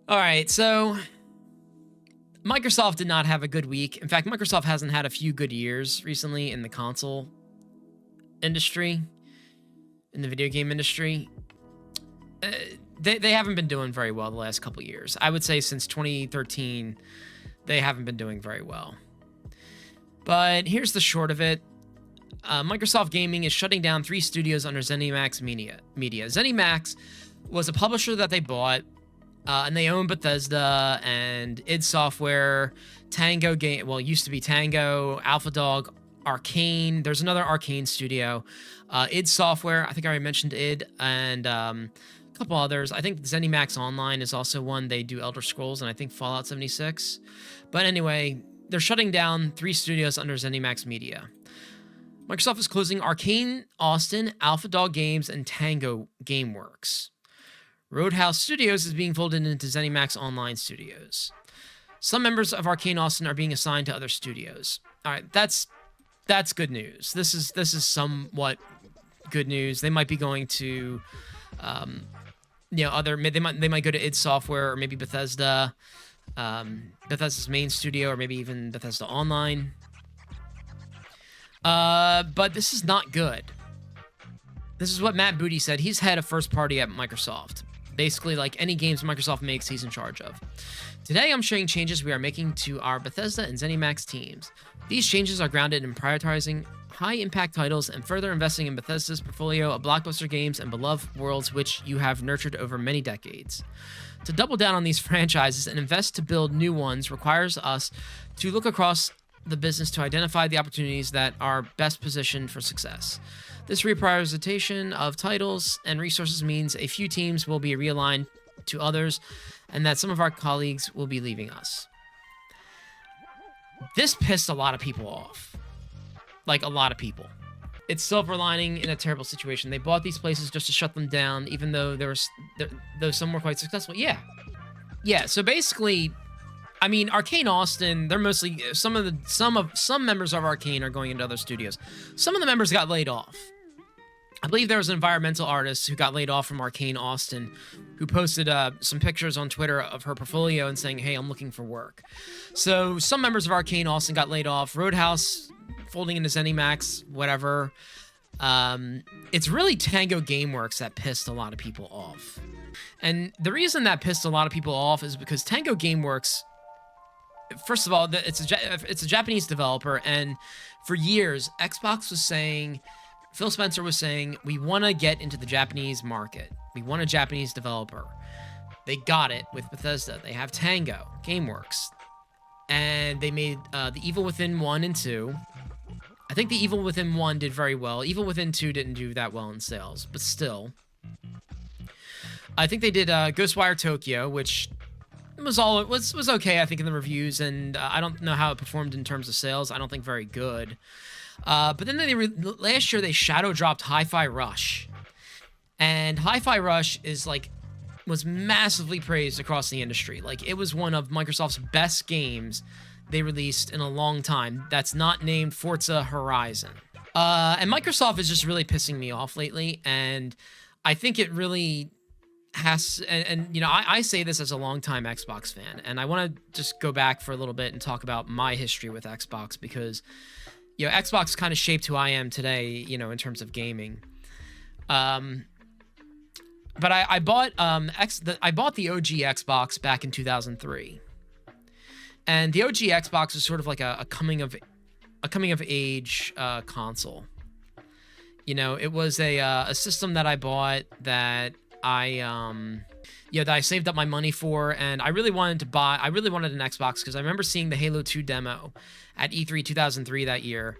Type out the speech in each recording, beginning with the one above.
All right, so Microsoft did not have a good week. In fact, Microsoft hasn't had a few good years recently in the console industry, in the video game industry. Uh, they haven't been doing very well the last couple years. I would say since 2013, they haven't been doing very well. But here's the short of it. Microsoft Gaming is shutting down 3 studios under ZeniMax Media. ZeniMax was a publisher that they bought, and they own Bethesda and id Software, Tango Game. Well, it used to be Tango, AlphaDog, Arcane. There's another Arcane studio, id Software. I think I already mentioned id, and a couple others. I think ZeniMax Online is also one. They do Elder Scrolls and I think Fallout 76. But anyway, they're shutting down 3 studios under ZeniMax Media. Microsoft is closing Arcane Austin, AlphaDog Games, and Tango Gameworks. Roadhouse Studios is being folded into ZeniMax Online Studios. Some members of Arcane Austin are being assigned to other studios. All right, that's good news. This is somewhat good news. They might be going to, other. They might go to id Software or maybe Bethesda, Bethesda's main studio, or maybe even Bethesda Online. But this is not good. This is what Matt Booty said. He's head of first party at Microsoft. Basically, like any games Microsoft makes, he's in charge of. Today, I'm sharing changes we are making to our Bethesda and ZeniMax teams. These changes are grounded in prioritizing high-impact titles and further investing in Bethesda's portfolio of blockbuster games and beloved worlds which you have nurtured over many decades. To double down on these franchises and invest to build new ones requires us to look across the business to identify the opportunities that are best positioned for success. This reprioritization of titles and resources means a few teams will be realigned to others, and that some of our colleagues will be leaving us. This pissed a lot of people off. Like, a lot of people. It's silver lining in a terrible situation. They bought these places just to shut them down, even though though some were quite successful. Yeah, so basically, I mean, Arcane Austin, they're mostly some members of Arcane are going into other studios. Some of the members got laid off. I believe there was an environmental artist who got laid off from Arcane Austin who posted some pictures on Twitter of her portfolio and saying, hey, I'm looking for work. So some members of Arcane Austin got laid off. Roadhouse folding into ZeniMax, whatever. It's really Tango Gameworks that pissed a lot of people off. And the reason that pissed a lot of people off is because Tango Gameworks, first of all, it's a Japanese developer, and for years, Xbox was saying, Phil Spencer was saying, we want to get into the Japanese market. We want a Japanese developer. They got it with Bethesda. They have Tango Gameworks, and they made The Evil Within 1 and 2. I think The Evil Within 1 did very well. Evil Within 2 didn't do that well in sales, but still. I think they did Ghostwire Tokyo, which was okay, I think, in the reviews, and I don't know how it performed in terms of sales. I don't think very good. But then last year they shadow dropped Hi-Fi Rush, and Hi-Fi Rush was massively praised across the industry. Like, it was one of Microsoft's best games they released in a long time. That's not named Forza Horizon. And Microsoft is just really pissing me off lately, and I think it really has, and you know, I say this as a longtime Xbox fan, and I want to just go back for a little bit and talk about my history with Xbox, because, you know, Xbox kind of shaped who I am today, you know, in terms of gaming. But I bought the OG Xbox back in 2003, and the OG Xbox was sort of like a coming of age console. You know, it was a system that I bought that that I saved up my money for, and I really wanted an Xbox because I remember seeing the Halo 2 demo at E3 2003 that year,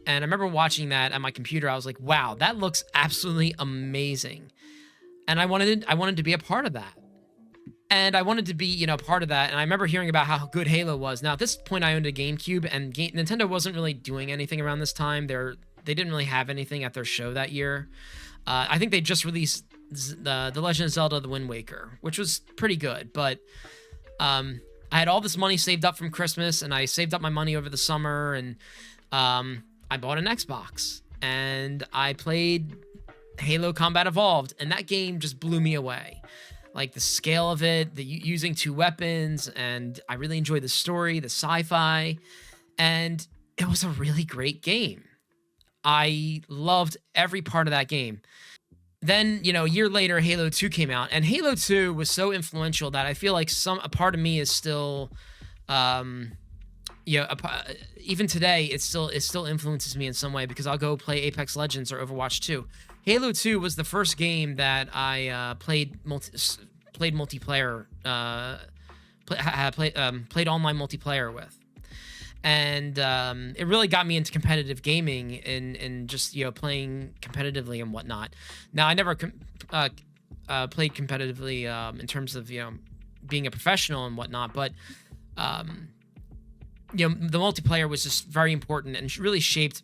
and I remember watching that at my computer. I was like, wow, that looks absolutely amazing, and I wanted to be a part of that. And I wanted to be, you know, part of that. And I remember hearing about how good Halo was. Now, at this point, I owned a GameCube, and Nintendo wasn't really doing anything around this time. They didn't really have anything at their show that year. I think they just released the Legend of Zelda: The Wind Waker, which was pretty good. But I had all this money saved up from Christmas, and I saved up my money over the summer, and I bought an Xbox, and I played Halo Combat Evolved, and that game just blew me away. like the scale of it, the using two weapons, and I really enjoyed the story, the sci-fi, and it was a really great game. I loved every part of that game. Then, a year later, Halo 2 came out, and Halo 2 was so influential that I feel like a part of me is still, um, even today, it still influences me in some way because I'll go play Apex Legends or Overwatch 2. Halo 2 was the first game that I played multiplayer, played online multiplayer with. And it really got me into competitive gaming and just playing competitively and whatnot. Now I never played competitively in terms of being a professional and whatnot, but the multiplayer was just very important and really shaped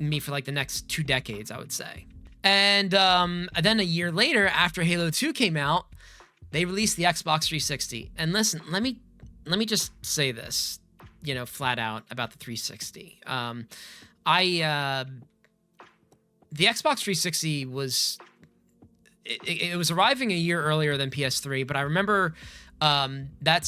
me for like the next 2 decades, I would say. And then a year later, after Halo 2 came out, they released the Xbox 360. And listen, let me just say this, flat out about the 360. The Xbox 360 was it was arriving a year earlier than PS3, but I remember that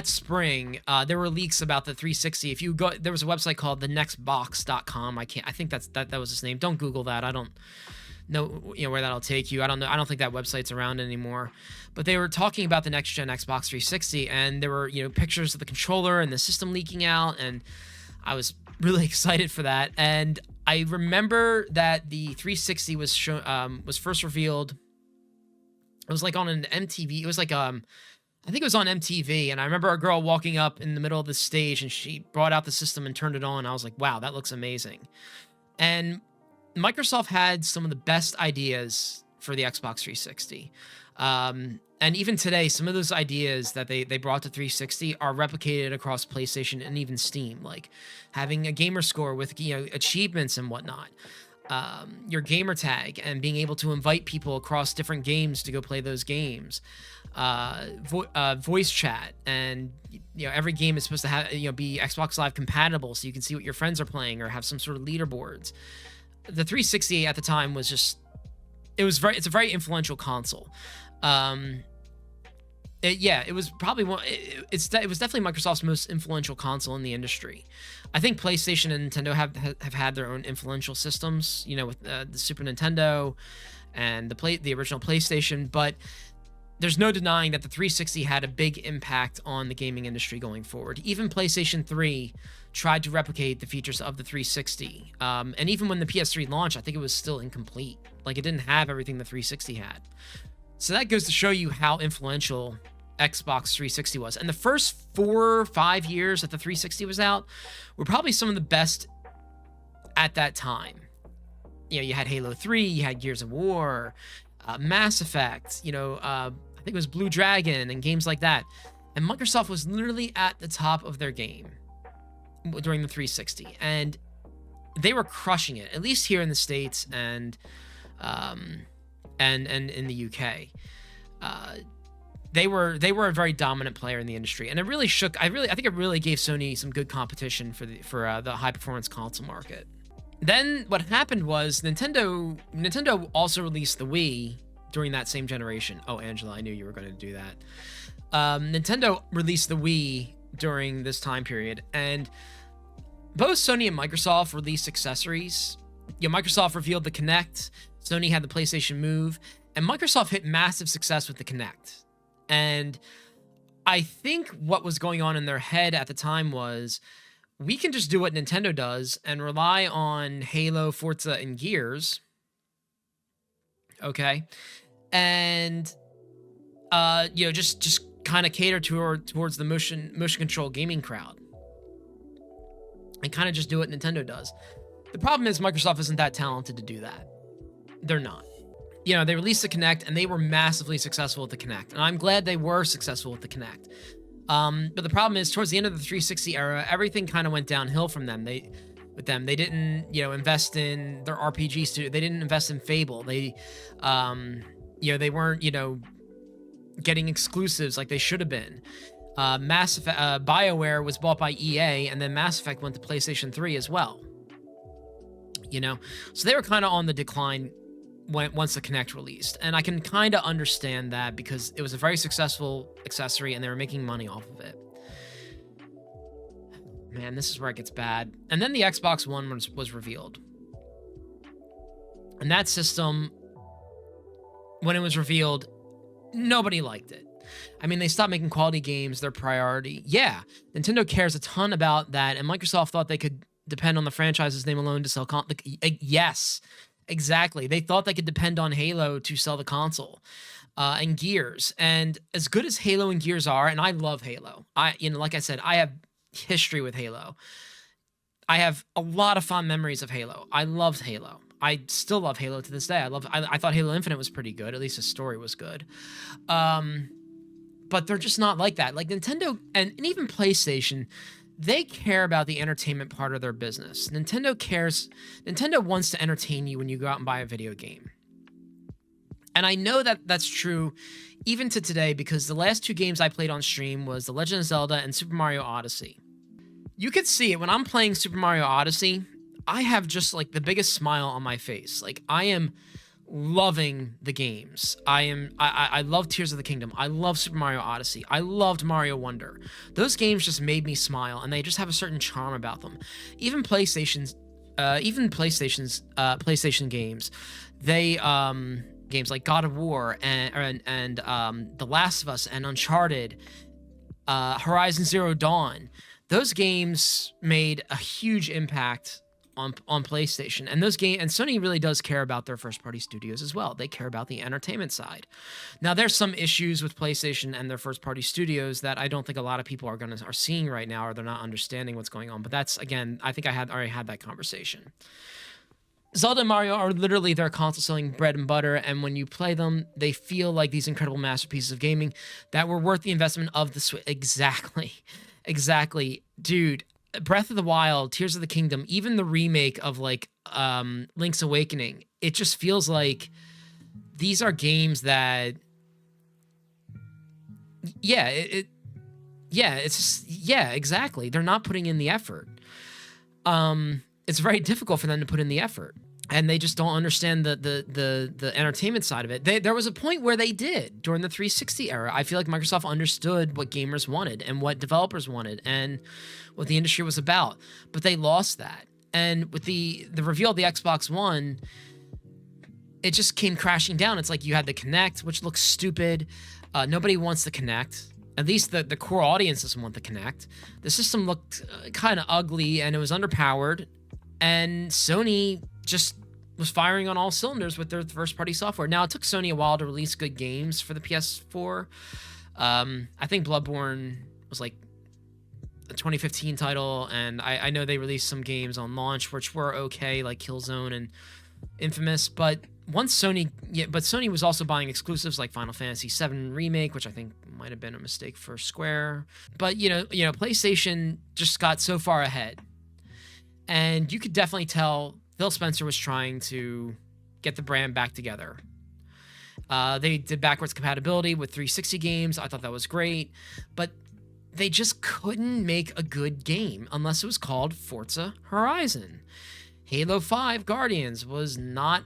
spring, there were leaks about the 360. If you go, there was a website called thenextbox.com. I think that was its name. Don't Google that. I don't know where that'll take you. I don't know. I don't think that website's around anymore. But they were talking about the next gen Xbox 360, and there were pictures of the controller and the system leaking out, and I was really excited for that. And I remember that the 360 was first revealed. It was like on an MTV. It was like I think it was on MTV, and I remember a girl walking up in the middle of the stage, and she brought out the system and turned it on. I was like, wow, that looks amazing. And Microsoft had some of the best ideas for the Xbox 360. And even today, some of those ideas that they brought to 360 are replicated across PlayStation and even Steam, like having a gamer score with achievements and whatnot. Your gamer tag and being able to invite people across different games to go play those games, voice chat, and every game is supposed to have be Xbox Live compatible, so you can see what your friends are playing or have some sort of leaderboards. The 360 at the time was just it's a very influential console. It was probably it was definitely Microsoft's most influential console in the industry. I think PlayStation and Nintendo have had their own influential systems, with the Super Nintendo and the original PlayStation, but there's no denying that the 360 had a big impact on the gaming industry going forward. Even PlayStation 3 tried to replicate the features of the 360. And even when the PS3 launched, I think it was still incomplete. Like, it didn't have everything the 360 had. So that goes to show you how influential Xbox 360 was. And the first 4 or 5 years that the 360 was out were probably some of the best at that time. You had Halo 3, you had Gears of War, Mass Effect, I think it was Blue Dragon and games like that. And Microsoft was literally at the top of their game during the 360. And they were crushing it, at least here in the States and in the UK. They were a very dominant player in the industry, and it really shook. I think it really gave Sony some good competition for the high performance console market. Then what happened was Nintendo also released the Wii during that same generation. Oh, Angela, I knew you were going to do that. Nintendo released the Wii during this time period, and both Sony and Microsoft released accessories. Microsoft revealed the Kinect, Sony had the PlayStation Move, and Microsoft hit massive success with the Kinect. And I think what was going on in their head at the time was, we can just do what Nintendo does and rely on Halo, Forza, and Gears. Okay. And, just kind of cater towards the motion control gaming crowd. And kind of just do what Nintendo does. The problem is Microsoft isn't that talented to do that. They're not. They released the Kinect, and they were massively successful with the Kinect. And I'm glad they were successful with the Kinect. But the problem is, towards the end of the 360 era, everything kind of went downhill from them. They didn't, invest in their RPG studio. They didn't invest in Fable. They weren't, getting exclusives like they should have been. Mass Effect, BioWare was bought by EA, and then Mass Effect went to PlayStation 3 as well. So they were kind of on the decline once the Kinect released. And I can kind of understand that because it was a very successful accessory and they were making money off of it. Man, this is where it gets bad. And then the Xbox One was revealed. And that system, when it was revealed, nobody liked it. I mean, they stopped making quality games their priority. Yeah, Nintendo cares a ton about that, and Microsoft thought they could depend on the franchise's name alone to sell yes, exactly. They thought they could depend on Halo to sell the console. And Gears. And as good as Halo and Gears are, and I love Halo. Like I said, I have history with Halo. I have a lot of fond memories of Halo. I loved Halo. I still love Halo to this day. I thought Halo Infinite was pretty good. At least the story was good. But they're just not like that. Like Nintendo and even PlayStation, they care about the entertainment part of their business. Nintendo wants to entertain you when you go out and buy a video game. And I know that that's true even to today because the last 2 games I played on stream was The Legend of Zelda and Super Mario Odyssey. You could see it when I'm playing Super Mario Odyssey, I have just like the biggest smile on my face. Like I am loving the games. I love Tears of the Kingdom. I love Super Mario Odyssey. I loved Mario Wonder. Those games just made me smile and they just have a certain charm about them. Even PlayStation games, they games like God of War and The Last of Us and Uncharted, Horizon Zero Dawn. Those games made a huge impact on PlayStation, and Sony really does care about their first-party studios as well. They care about the entertainment side. Now, there's some issues with PlayStation and their first-party studios that I don't think a lot of people are seeing right now, or they're not understanding what's going on. But that's again, I think I already had that conversation. Zelda and Mario are literally their console-selling bread and butter, and when you play them, they feel like these incredible masterpieces of gaming that were worth the investment of the Switch. Exactly, dude. Breath of the Wild, Tears of the Kingdom, even the remake of like Link's Awakening, it just feels like these are games that, exactly. They're not putting in the effort. It's very difficult for them to put in the effort, and they just don't understand the entertainment side of it. There was a point where they did during the 360 era. I feel like Microsoft understood what gamers wanted and what developers wanted and what the industry was about, but they lost that. And with the reveal of the Xbox One, it just came crashing down. It's like you had the Kinect, which looks stupid. Nobody wants the Kinect. At least the core audience doesn't want the Kinect. The system looked kind of ugly and it was underpowered. And Sony just was firing on all cylinders with their first-party software. Now, it took Sony a while to release good games for the PS4. I think Bloodborne was like a 2015 title, and I know they released some games on launch which were okay, like Killzone and Infamous. But Sony was also buying exclusives like Final Fantasy VII Remake, which I think might have been a mistake for Square. But PlayStation just got so far ahead. And you could definitely tell Phil Spencer was trying to get the brand back together. They did backwards compatibility with 360 games. I thought that was great. But they just couldn't make a good game unless it was called Forza Horizon. Halo 5 Guardians was not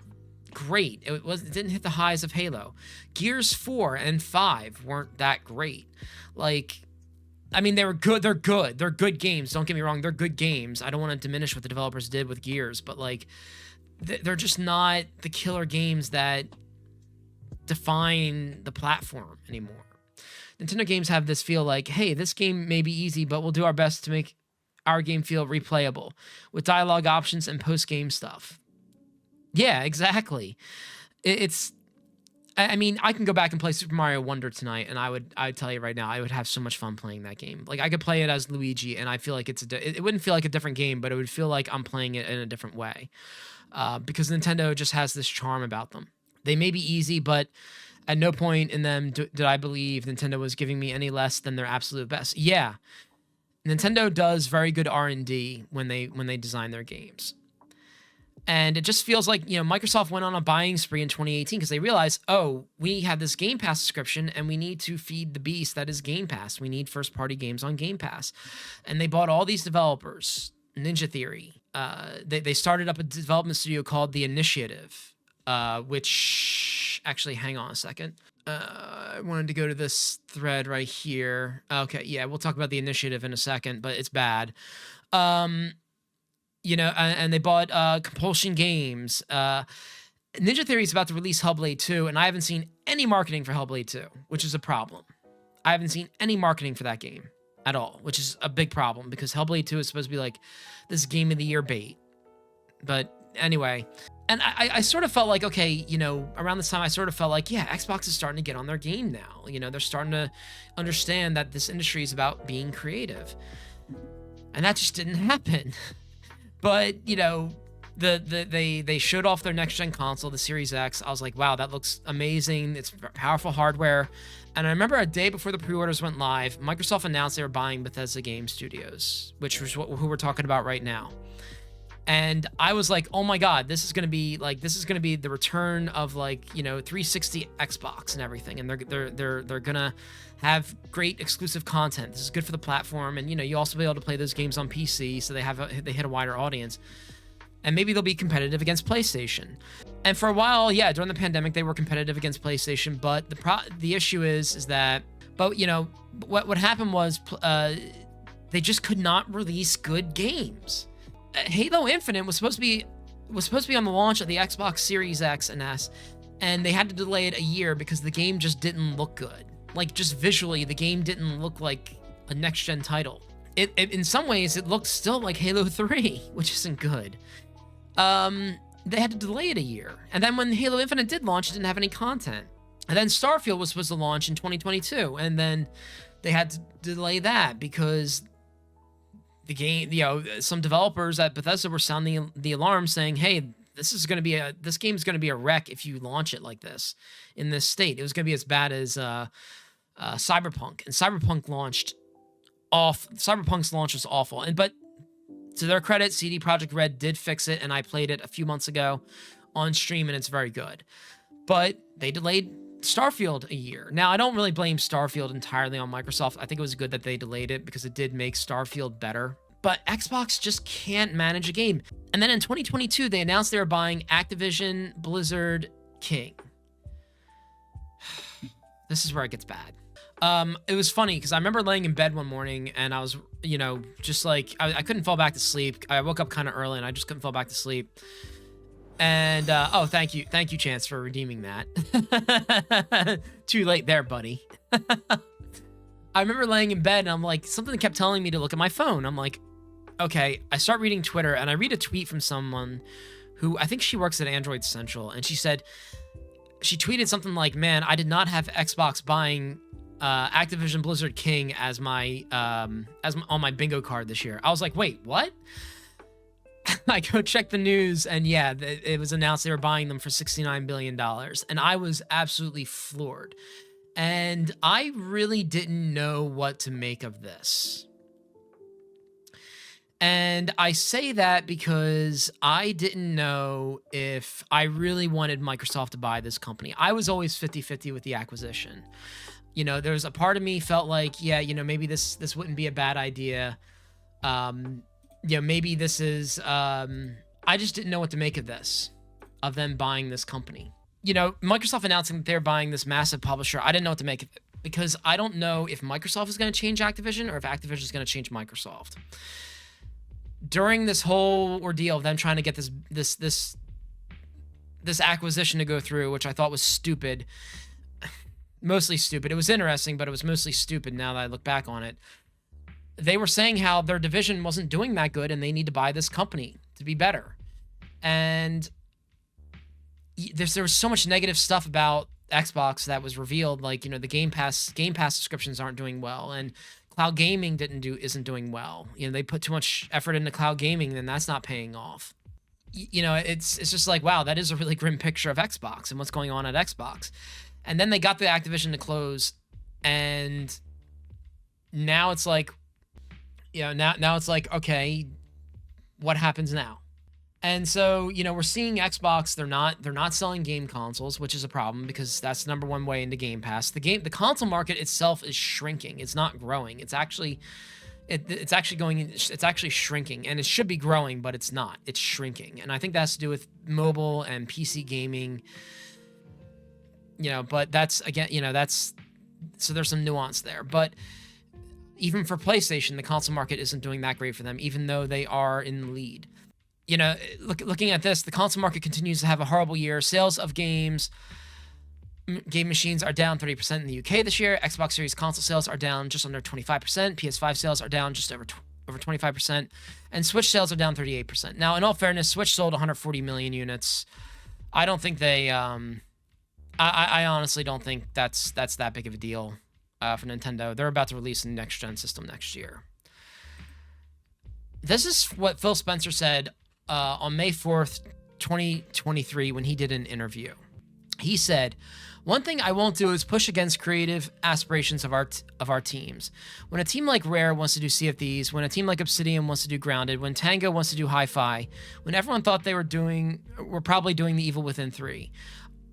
great. It didn't hit the highs of Halo. Gears 4 and 5 weren't that great. I mean, they were good. They're good. They're good games. Don't get me wrong. They're good games. I don't want to diminish what the developers did with Gears, but they're just not the killer games that define the platform anymore. Nintendo games have this feel like, hey, this game may be easy, but we'll do our best to make our game feel replayable with dialogue options and post-game stuff. Yeah, exactly. I mean, I can go back and play Super Mario Wonder tonight, and I'd tell you right now, I would have so much fun playing that game. Like, I could play it as Luigi, and I feel like it wouldn't feel like a different game, but it would feel like I'm playing it in a different way. Because Nintendo just has this charm about them. They may be easy, but at no point in them did I believe Nintendo was giving me any less than their absolute best. Yeah, Nintendo does very good R&D when they design their games. And it just feels like, Microsoft went on a buying spree in 2018 because they realized, oh, we have this Game Pass subscription and we need to feed the beast that is Game Pass. We need first-party games on Game Pass. And they bought all these developers, Ninja Theory. They started up a development studio called The Initiative. which actually, hang on a second. I wanted to go to this thread right here. Okay, yeah, we'll talk about the initiative in a second, but it's bad. And they bought Compulsion Games. Ninja Theory is about to release Hellblade 2, and I haven't seen any marketing for Hellblade 2, which is a problem. I haven't seen any marketing for that game at all, which is a big problem because Hellblade 2 is supposed to be like this Game of the Year bait. But anyway, and I sort of felt like, okay, around this time, I sort of felt like, yeah, Xbox is starting to get on their game now. They're starting to understand that this industry is about being creative. And that just didn't happen. But, they showed off their next-gen console, the Series X. I was like, wow, that looks amazing. It's powerful hardware. And I remember a day before the pre-orders went live, Microsoft announced they were buying Bethesda Game Studios, which was who we're talking about right now. And I was like, oh my God, this is going to be the return of 360 Xbox and everything. And they're going to have great exclusive content. This is good for the platform. And, you also be able to play those games on PC. So they hit a wider audience. And maybe they'll be competitive against PlayStation. And for a while, yeah, during the pandemic, they were competitive against PlayStation. But the issue is that, what happened was they just could not release good games. Halo Infinite was supposed to be on the launch of the Xbox Series X and S, and they had to delay it a year because the game just didn't look good. Like, just visually, the game didn't look like a next-gen title. It in some ways, it looked still like Halo 3, which isn't good. They had to delay it a year. And then when Halo Infinite did launch, it didn't have any content. And then Starfield was supposed to launch in 2022, and then they had to delay that because the game, some developers at Bethesda were sounding the alarm saying, hey, this game is going to be a wreck if you launch it like this in this state. It was going to be as bad as Cyberpunk, and Cyberpunk's launch was awful. But to their credit, CD Projekt Red did fix it, and I played it a few months ago on stream, and it's very good. But they delayed Starfield a year. Now, I don't really blame Starfield entirely on Microsoft. I think it was good that they delayed it because it did make Starfield better. But Xbox just can't manage a game. And then in 2022, they announced they were buying Activision Blizzard King. This is where it gets bad. It was funny because I remember laying in bed one morning and I was, just like, I couldn't fall back to sleep. I woke up kind of early and I just couldn't fall back to sleep. And, thank you, Chance, for redeeming that. Too late there, buddy. I remember laying in bed and I'm like, something kept telling me to look at my phone. I'm like, okay, I start reading Twitter and I read a tweet from someone who, I think she works at Android Central, and she tweeted something like, man, I did not have Xbox buying Activision Blizzard King as my on my bingo card this year. I was like, wait, what? I go check the news, and yeah, it was announced they were buying them for $69 billion, and I was absolutely floored. And I really didn't know what to make of this. And I say that because I didn't know if I really wanted Microsoft to buy this company. I was always 50-50 with the acquisition. There's a part of me felt like, yeah, maybe this wouldn't be a bad idea. Maybe this is, I just didn't know what to make of this, of them buying this company. Microsoft announcing that they're buying this massive publisher, I didn't know what to make of it because I don't know if Microsoft is going to change Activision or if Activision is going to change Microsoft. During this whole ordeal of them trying to get this acquisition to go through, which I thought was stupid, mostly stupid. It was interesting, but it was mostly stupid now that I look back on it. They were saying how their division wasn't doing that good and they need to buy this company to be better. And there was so much negative stuff about Xbox that was revealed, like, the Game Pass subscriptions aren't doing well, and cloud gaming isn't doing well. They put too much effort into cloud gaming, and that's not paying off. It's just like, wow, that is a really grim picture of Xbox and what's going on at Xbox. And then they got the Activision to close, and now it's like, now it's like, okay, what happens now? And so, we're seeing Xbox, they're not selling game consoles, which is a problem because that's the number one way into Game Pass. The console market itself is shrinking. It's not growing. It's actually, it's actually shrinking, and it should be growing, but it's not. It's shrinking, and I think that has to do with mobile and PC gaming. But that's again, so there's some nuance there. But even for PlayStation, the console market isn't doing that great for them, even though they are in the lead. Looking at this, the console market continues to have a horrible year. Sales of game machines are down 30% in the UK this year. Xbox Series console sales are down just under 25%. PS5 sales are down just over 25%. And Switch sales are down 38%. Now, in all fairness, Switch sold 140 million units. I don't think they... I honestly don't think that's that big of a deal for Nintendo. They're about to release a next-gen system next year. This is what Phil Spencer said on May 4th, 2023, when he did an interview. He said, "One thing I won't do is push against creative aspirations of our teams. When a team like Rare wants to do Sea of Thieves, when a team like Obsidian wants to do Grounded, when Tango wants to do Hi-Fi, when everyone thought they were probably doing The Evil Within 3.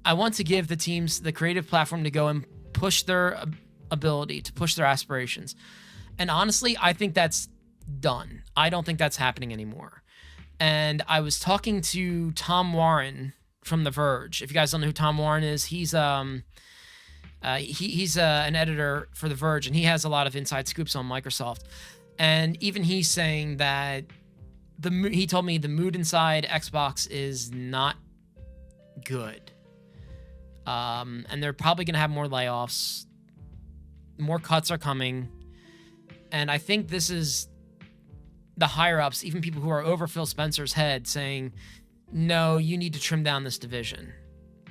I want to give the teams the creative platform to go and push their ability, to push their aspirations." And honestly, I think that's done. I don't think that's happening anymore. And I was talking to Tom Warren from The Verge. If you guys don't know who Tom Warren is, he's an editor for The Verge, and he has a lot of inside scoops on Microsoft. And even he's saying that he told me the mood inside Xbox is not good. And they're probably going to have more layoffs. More cuts are coming. And I think this is the higher-ups, even people who are over Phil Spencer's head, saying, no, you need to trim down this division.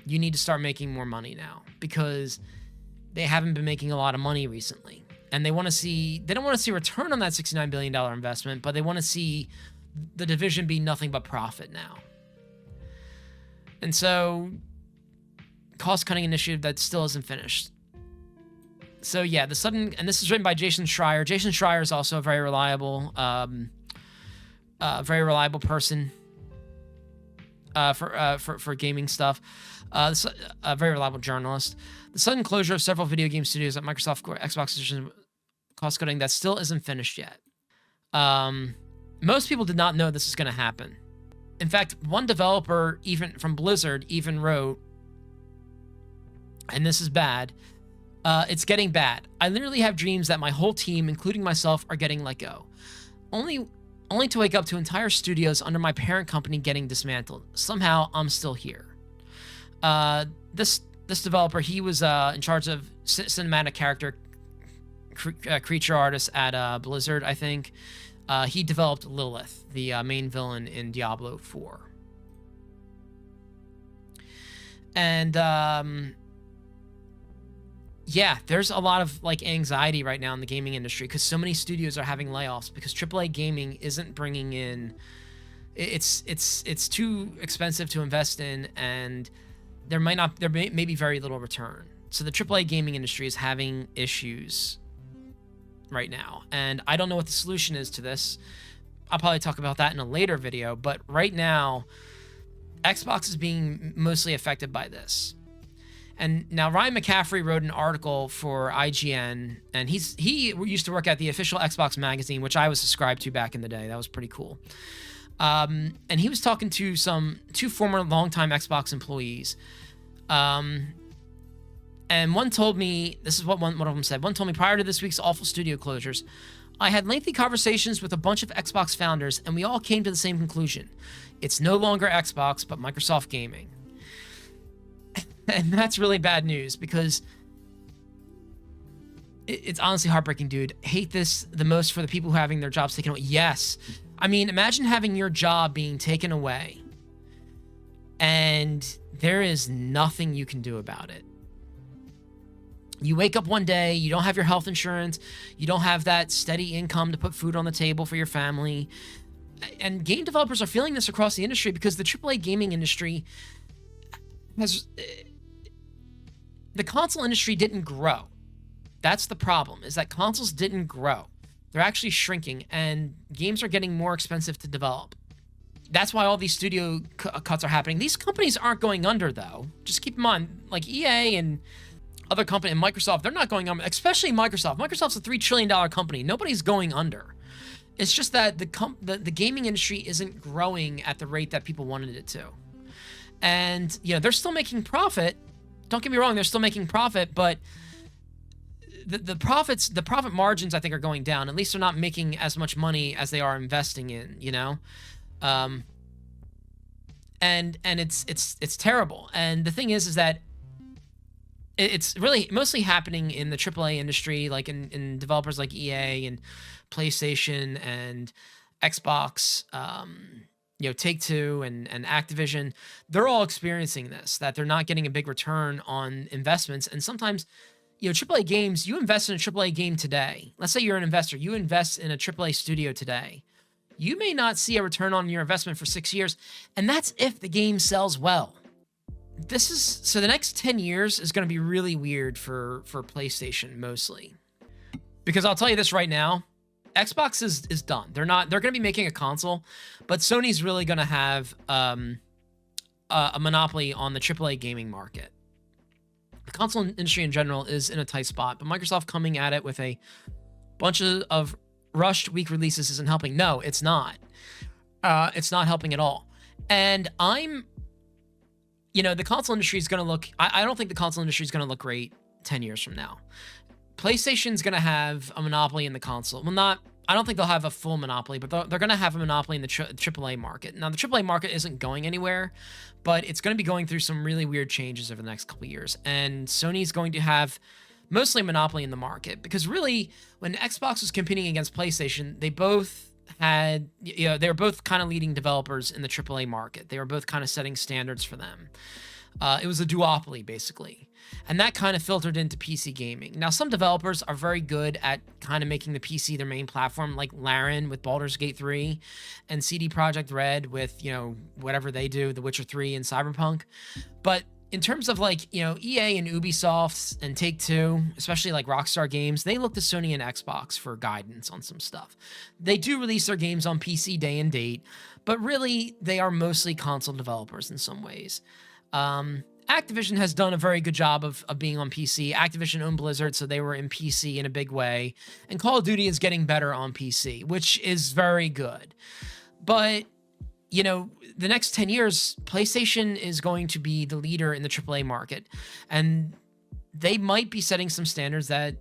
You need to start making more money now, because they haven't been making a lot of money recently. And they don't want to see return on that $69 billion investment, but they want to see the division be nothing but profit now. And so, cost-cutting initiative that still isn't finished. So yeah, and this is written by Jason Schreier. Jason Schreier is also a very reliable person for gaming stuff. A very reliable journalist. The sudden closure of several video game studios at Microsoft Xbox Edition, cost cutting that still isn't finished yet. Most people did not know this was going to happen. In fact, one developer even from Blizzard even wrote, and this is bad, it's getting bad. I literally have dreams that my whole team, including myself, are getting let go. Only to wake up to entire studios under my parent company getting dismantled. Somehow, I'm still here. This developer, he was in charge of cinematic character creature artists at Blizzard, I think. He developed Lilith, the main villain in Diablo 4. And yeah, there's a lot of anxiety right now in the gaming industry because so many studios are having layoffs because AAA gaming isn't bringing in. It's too expensive to invest in, and there may be very little return. So the AAA gaming industry is having issues right now, and I don't know what the solution is to this. I'll probably talk about that in a later video, but right now, Xbox is being mostly affected by this. And now Ryan McCaffrey wrote an article for IGN, and he used to work at the official Xbox magazine, which I was subscribed to back in the day. That was pretty cool. And he was talking to two former longtime Xbox employees. And one told me, this is what one of them said. One told me, prior to this week's awful studio closures, I had lengthy conversations with a bunch of Xbox founders, and we all came to the same conclusion. It's no longer Xbox, but Microsoft Gaming. And that's really bad news because it's honestly heartbreaking, dude. Hate this the most for the people who are having their jobs taken away. Yes. I mean, imagine having your job being taken away and there is nothing you can do about it. You wake up one day, you don't have your health insurance, you don't have that steady income to put food on the table for your family. And game developers are feeling this across the industry because the AAA gaming industry has... The console industry didn't grow. That's the problem, is that consoles didn't grow. They're actually shrinking, and games are getting more expensive to develop. That's why all these studio cuts are happening. These companies aren't going under, though. Just keep in mind, like EA and Other company, and Microsoft, they're not going under, especially Microsoft. Microsoft's a $3 trillion company. Nobody's going under. It's just that the gaming industry isn't growing at the rate that people wanted it to. And, you know, they're still making profit. Don't get me wrong, they're still making profit, but the profit margins, I think, are going down. At least they're not making as much money as they are investing in, you know? And it's terrible. And the thing is that it's really mostly happening in the AAA industry, like in developers like EA and PlayStation and Xbox, you know, Take-Two and Activision. They're all experiencing this, that they're not getting a big return on investments. And sometimes, you know, AAA games, you invest in a AAA game today. Let's say you're an investor, you invest in a AAA studio today. You may not see a return on your investment for 6 years, and that's if the game sells well. So the next 10 years is going to be really weird for PlayStation mostly. Because I'll tell you this right now, Xbox is done. They're going to be making a console, but Sony's really going to have a monopoly on the AAA gaming market. The console industry in general is in a tight spot, but Microsoft coming at it with a bunch of rushed weak releases isn't helping. No, it's not. It's not helping at all. And you know, the console industry is going to look, I don't think the console industry is going to look great 10 years from now. PlayStation's going to have a monopoly in the console. Well, I don't think they'll have a full monopoly, but they're going to have a monopoly in the AAA market. Now, the AAA market isn't going anywhere, but it's going to be going through some really weird changes over the next couple of years. And Sony's going to have mostly a monopoly in the market, because really, when Xbox was competing against PlayStation, they both had, you know, they were both kind of leading developers in the AAA market. They were both kind of setting standards for them. It was a duopoly, basically. And that kind of filtered into PC gaming. Now, some developers are very good at kind of making the PC their main platform, like Larian with Baldur's Gate 3 and CD Projekt Red with, you know, whatever they do, The Witcher 3 and Cyberpunk. But in terms of, like, you know, EA and Ubisoft and Take-Two, especially like Rockstar Games, they look to Sony and Xbox for guidance on some stuff. They do release their games on PC day and date, but really they are mostly console developers in some ways. Activision has done a very good job of being on PC. Activision owned Blizzard, so they were in PC in a big way. And Call of Duty is getting better on PC, which is very good. But, you know, the next 10 years, PlayStation is going to be the leader in the AAA market. And they might be setting some standards that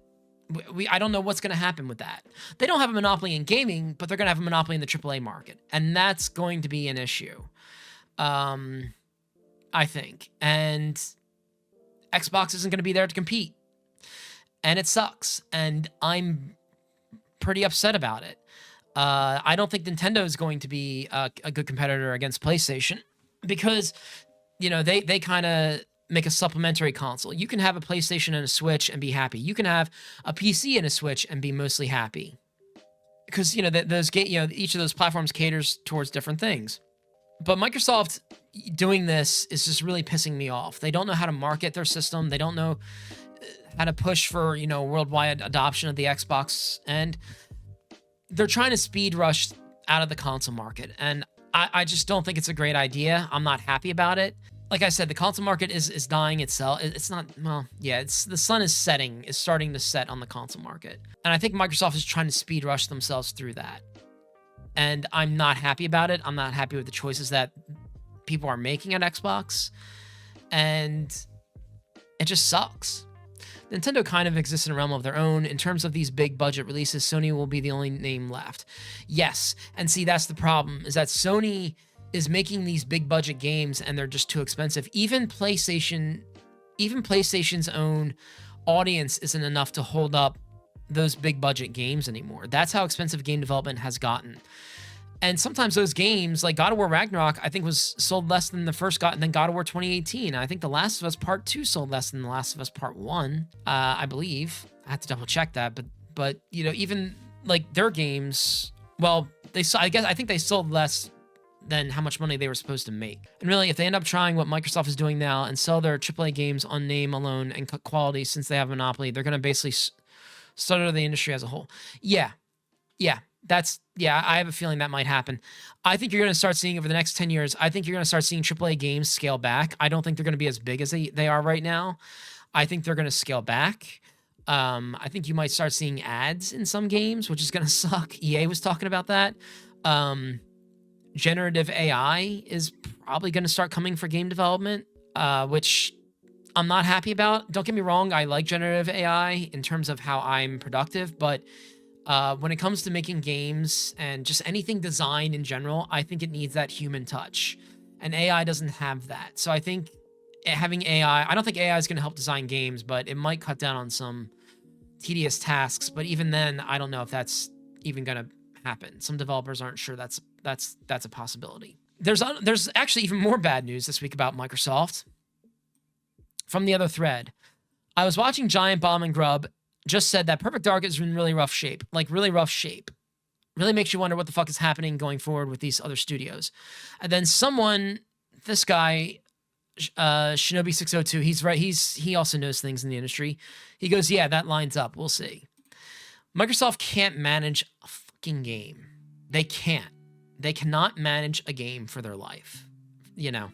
I don't know what's going to happen with that. They don't have a monopoly in gaming, but they're going to have a monopoly in the AAA market. And that's going to be an issue, I think. And Xbox isn't going to be there to compete. And it sucks. And I'm pretty upset about it. I don't think Nintendo is going to be a good competitor against PlayStation, because, you know, they kind of make a supplementary console. You can have a PlayStation and a Switch and be happy. You can have a PC and a Switch and be mostly happy, because, you know, each of those platforms caters towards different things. But Microsoft doing this is just really pissing me off. They don't know how to market their system. They don't know how to push for, you know, worldwide adoption of the Xbox, and they're trying to speed rush out of the console market. And I just don't think it's a great idea. I'm not happy about it. Like I said, the console market is dying itself. It's not, well, yeah, the sun is starting to set on the console market. And I think Microsoft is trying to speed rush themselves through that. And I'm not happy about it. I'm not happy with the choices that people are making at Xbox. And it just sucks. Nintendo kind of exists in a realm of their own. In terms of these big budget releases, Sony will be the only name left. Yes, and see, that's the problem, is that Sony is making these big budget games and they're just too expensive. Even PlayStation's own audience isn't enough to hold up those big budget games anymore. That's how expensive game development has gotten. And sometimes those games, like God of War Ragnarok, I think was sold less than the first than God of War 2018. I think The Last of Us Part 2 sold less than The Last of Us Part 1, I believe. I have to double check that, but you know, even like their games, well, I think they sold less than how much money they were supposed to make. And really, if they end up trying what Microsoft is doing now and sell their AAA games on name alone and quality, since they have a monopoly, they're going to basically stutter the industry as a whole. Yeah, I have a feeling that might happen. I think you're going to start seeing over the next 10 years, I think you're going to start seeing AAA games scale back. I don't think they're going to be as big as they are right now. I think they're going to scale back. I think you might start seeing ads in some games, which is going to suck. EA was talking about that. Generative AI is probably going to start coming for game development, which I'm not happy about. Don't get me wrong, I like generative AI in terms of how I'm productive, but when it comes to making games and just anything design in general, I think it needs that human touch. And AI doesn't have that. So I think having AI, I don't think AI is going to help design games, but it might cut down on some tedious tasks. But even then, I don't know if that's even going to happen. Some developers aren't sure that's a possibility. There's actually even more bad news this week about Microsoft. From the other thread, I was watching Giant Bomb and Grub just said that Perfect Dark is in really rough shape. Like, really rough shape. Really makes you wonder what the fuck is happening going forward with these other studios. And then this guy, Shinobi602, he's right. He also knows things in the industry. He goes, yeah, that lines up. We'll see. Microsoft can't manage a fucking game. They can't. They cannot manage a game for their life. You know.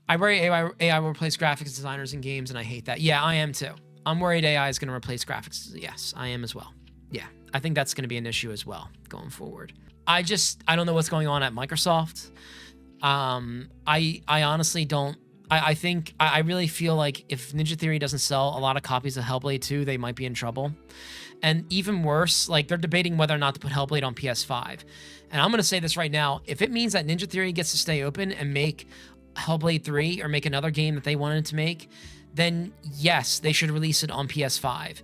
I worry AI will replace graphics designers in games, and I hate that. Yeah, I am too. I'm worried AI is going to replace graphics. Yes, I am as well. Yeah, I think that's going to be an issue as well going forward. I don't know what's going on at Microsoft. I honestly don't. I really feel like if Ninja Theory doesn't sell a lot of copies of Hellblade 2, they might be in trouble. And even worse, like, they're debating whether or not to put Hellblade on PS5. And I'm going to say this right now. If it means that Ninja Theory gets to stay open and make Hellblade 3 or make another game that they wanted to make, then yes, they should release it on PS5.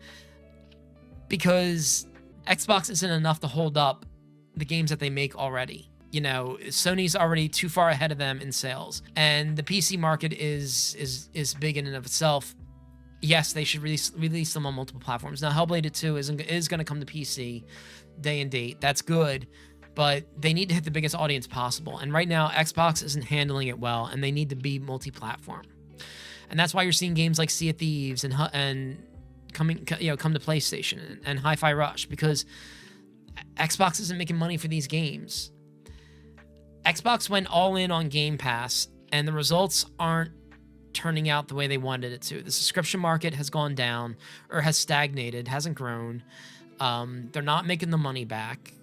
Because Xbox isn't enough to hold up the games that they make already. You know, Sony's already too far ahead of them in sales, and the PC market is big in and of itself. Yes, they should release them on multiple platforms. Now, Hellblade 2 is going to come to PC day and date. That's good, but they need to hit the biggest audience possible. And right now, Xbox isn't handling it well, and they need to be multi-platform. And that's why you're seeing games like Sea of Thieves and come to PlayStation and Hi-Fi Rush, because Xbox isn't making money for these games. Xbox went all in on Game Pass, and the results aren't turning out the way they wanted it to. The subscription market has gone down, or has stagnated, hasn't grown. They're not making the money back.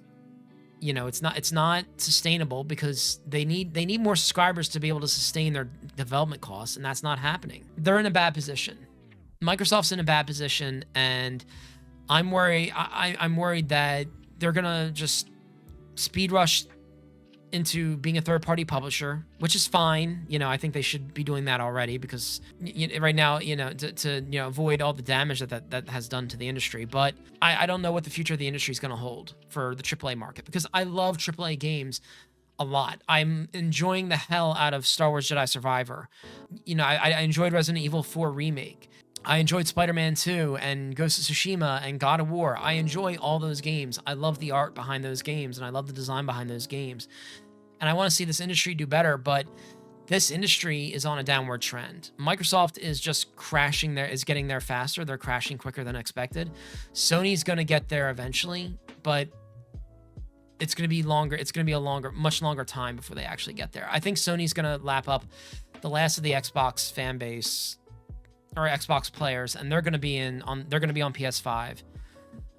You know, it's not sustainable, because they need more subscribers to be able to sustain their development costs, and that's not happening. They're in a bad position. Microsoft's in a bad position, and I'm worried. I'm worried that they're gonna just speed rush into being a third-party publisher, which is fine. You know, I think they should be doing that already, because right now, you know, to avoid all the damage that has done to the industry. But I don't know what the future of the industry is going to hold for the AAA market, because I love AAA games a lot. I'm enjoying the hell out of Star Wars Jedi Survivor. You know, I enjoyed Resident Evil 4 Remake. I enjoyed Spider-Man 2 and Ghost of Tsushima and God of War. I enjoy all those games. I love the art behind those games, and I love the design behind those games. And I want to see this industry do better, but this industry is on a downward trend. Microsoft is just getting there faster. They're crashing quicker than expected. Sony's going to get there eventually, but it's going to be longer. It's going to be much longer time before they actually get there. I think Sony's going to lap up the last of the Xbox fan base, or Xbox players, and they're going to be on PS5.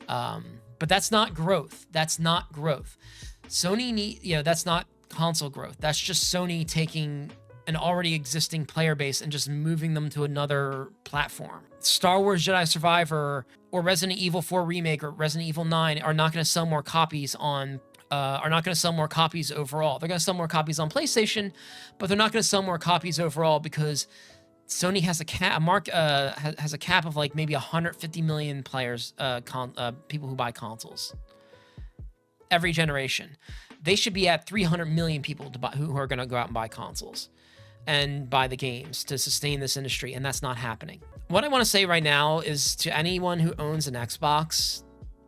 But that's not growth. That's not growth. That's not console growth. That's just Sony taking an already existing player base and just moving them to another platform. Star Wars Jedi Survivor or Resident Evil 4 Remake or Resident Evil 9 are not going to sell more copies overall. They're going to sell more copies on PlayStation, but they're not going to sell more copies overall, because Sony has a cap of like maybe 150 million players, people who buy consoles every generation. They should be at 300 million people who are going to go out and buy consoles and buy the games to sustain this industry, and that's not happening. What I want to say right now is to anyone who owns an Xbox,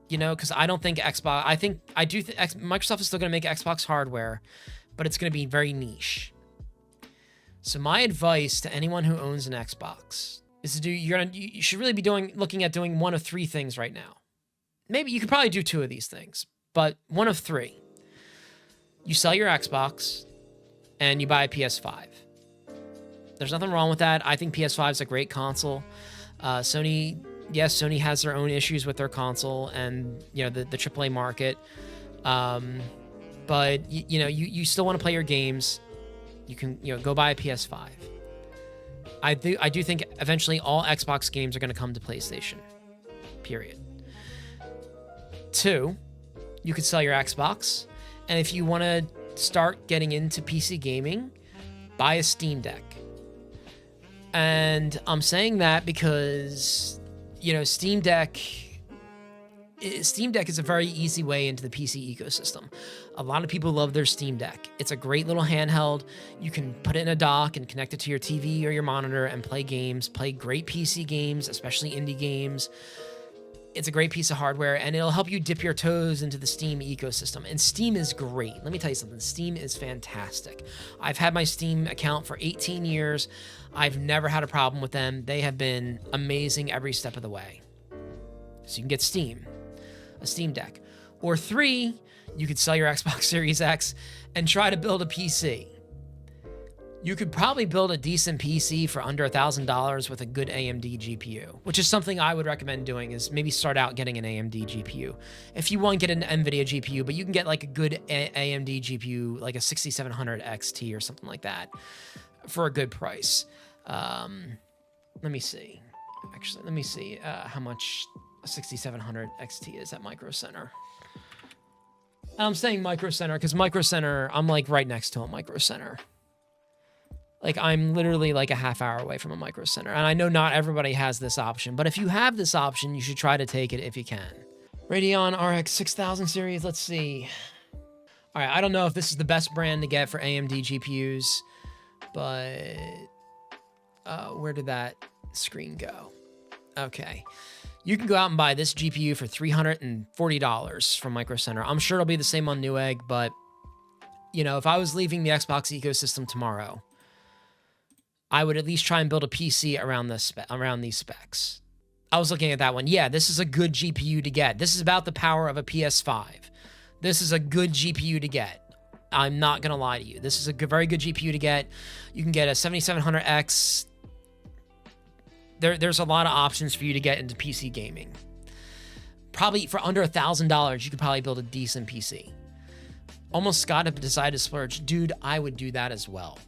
because I don't think Xbox. I do think Microsoft is still going to make Xbox hardware, but it's going to be very niche. So my advice to anyone who owns an Xbox is you should really be looking at doing one of three things right now. Maybe you could probably do two of these things, but one of three. You sell your Xbox and you buy a PS5. There's nothing wrong with that. I think PS5 is a great console. Sony, yes, Sony has their own issues with their console and, you know, the AAA market. But you still want to play your games. You can, go buy a PS5. I do think eventually all Xbox games are going to come to PlayStation. Period. 2, you could sell your Xbox, and if you want to start getting into PC gaming, buy a Steam Deck. And I'm saying that because, Steam Deck is a very easy way into the PC ecosystem. A lot of people love their Steam Deck. It's a great little handheld. You can put it in a dock and connect it to your TV or your monitor and play games, play great PC games, especially indie games. It's a great piece of hardware, and it'll help you dip your toes into the Steam ecosystem. And Steam is great. Let me tell you something. Steam is fantastic. I've had my Steam account for 18 years. I've never had a problem with them. They have been amazing every step of the way. So you can get Steam, a Steam Deck. Or 3, you could sell your Xbox Series X and try to build a PC. You could probably build a decent PC for under $1,000 with a good AMD GPU, which is something I would recommend doing, is maybe start out getting an AMD GPU. If you want to get an NVIDIA GPU, but you can get like a good AMD GPU, like a 6700 XT or something like that for a good price. Let me see. Actually, let me see how much a 6700 XT is at Micro Center. I'm saying Micro Center because Micro Center, I'm like right next to a Micro Center. Like, I'm literally like a half hour away from a Micro Center. And I know not everybody has this option, but if you have this option, you should try to take it if you can. Radeon RX 6000 series, let's see. All right, I don't know if this is the best brand to get for AMD GPUs, but where did that screen go? Okay. You can go out and buy this GPU for $340 from Micro Center. I'm sure it'll be the same on Newegg, but, if I was leaving the Xbox ecosystem tomorrow, I would at least try and build a PC around these specs. I was looking at that one. Yeah, this is a good GPU to get. This is about the power of a PS5. This is a good GPU to get. I'm not going to lie to you. This is a very good GPU to get. You can get a 7700X. There's a lot of options for you to get into PC gaming. Probably for under $1,000, you could probably build a decent PC. Almost Scott have decided to splurge. Dude, I would do that as well.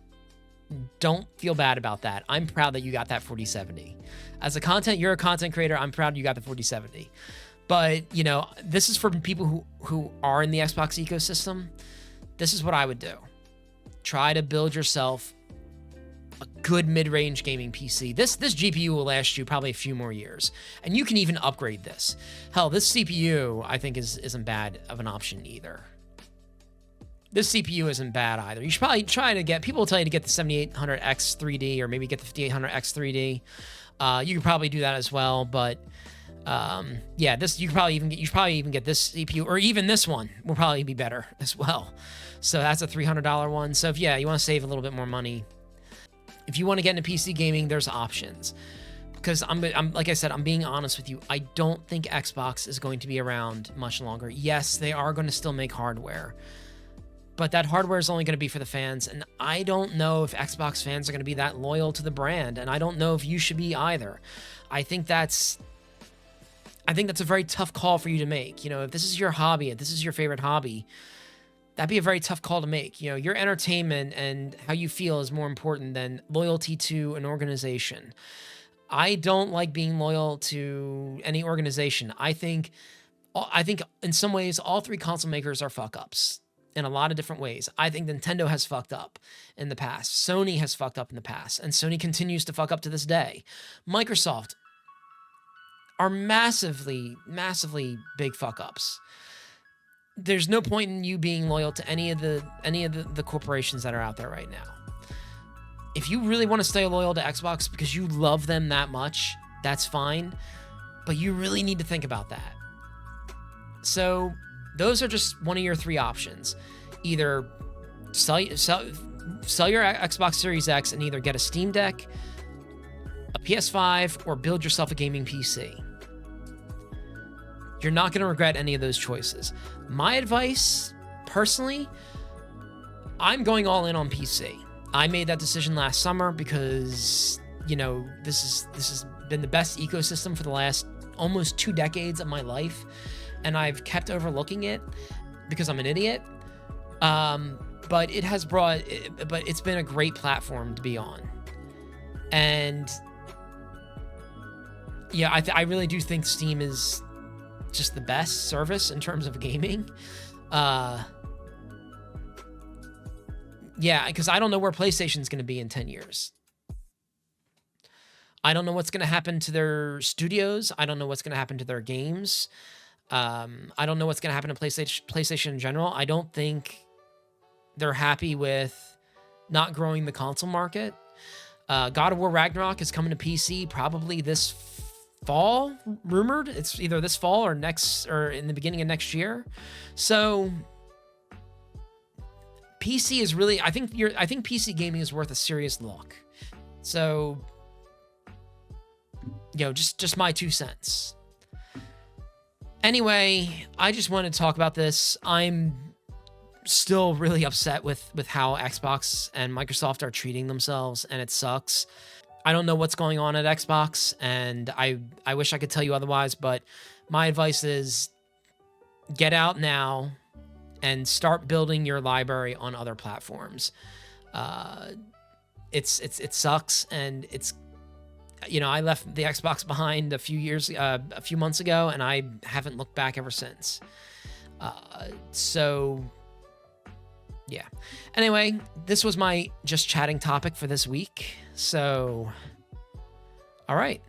Don't feel bad about that. I'm proud that you got that 4070. You're a content creator. I'm proud you got the 4070. But, this is for people who are in the Xbox ecosystem. This is what I would do. Try to build yourself a good mid-range gaming PC. This GPU will last you probably a few more years. And you can even upgrade this. Hell, this CPU, I think, isn't bad of an option either. This CPU isn't bad either. You should probably try to get, people will tell you to get the 7800X 3D or maybe get the 5800X 3D. You could probably do that as well, but yeah, you should probably even get this CPU, or even this one will probably be better as well. So that's a $300 one. So if you want to save a little bit more money, if you want to get into PC gaming, there's options. Because I'm like I said, I'm being honest with you. I don't think Xbox is going to be around much longer. Yes, they are going to still make hardware, but that hardware is only going to be for the fans, and I don't know if Xbox fans are going to be that loyal to the brand, and I don't know if you should be either. I think that's a very tough call for you to make. If this is your hobby, if this is your favorite hobby, that'd be a very tough call to make. Your entertainment and how you feel is more important than loyalty to an organization. I don't like being loyal to any organization. I think in some ways, all 3 console makers are fuck-ups. In a lot of different ways. I think Nintendo has fucked up in the past. Sony has fucked up in the past, and Sony continues to fuck up to this day. Microsoft are massively, massively big fuck-ups. There's no point in you being loyal to any of the corporations that are out there right now. If you really want to stay loyal to Xbox because you love them that much, that's fine, but you really need to think about that. So those are just one of your 3 options. Either sell your Xbox Series X and either get a Steam Deck, a PS5, or build yourself a gaming PC. You're not going to regret any of those choices. My advice, personally, I'm going all in on PC. I made that decision last summer because, this is been the best ecosystem for the last almost 2 decades of my life, and I've kept overlooking it because I'm an idiot. But it's been a great platform to be on. And yeah, I really do think Steam is just the best service in terms of gaming. Yeah, because I don't know where PlayStation's going to be in 10 years. I don't know what's going to happen to their studios. I don't know what's going to happen to their games. I don't know what's going to happen to PlayStation in general. I don't think they're happy with not growing the console market. God of War Ragnarok is coming to PC probably this fall, rumored. It's either this fall or in the beginning of next year. So PC is really, I think PC gaming is worth a serious look. So, just my 2 cents. Anyway, I just wanted to talk about this. I'm still really upset with how Xbox and Microsoft are treating themselves, and it sucks. I don't know what's going on at Xbox, and I wish I could tell you otherwise, but my advice is get out now and start building your library on other platforms. It sucks, and it's, I left the Xbox behind a few months ago, and I haven't looked back ever since. So yeah. Anyway, this was my just chatting topic for this week. So, all right.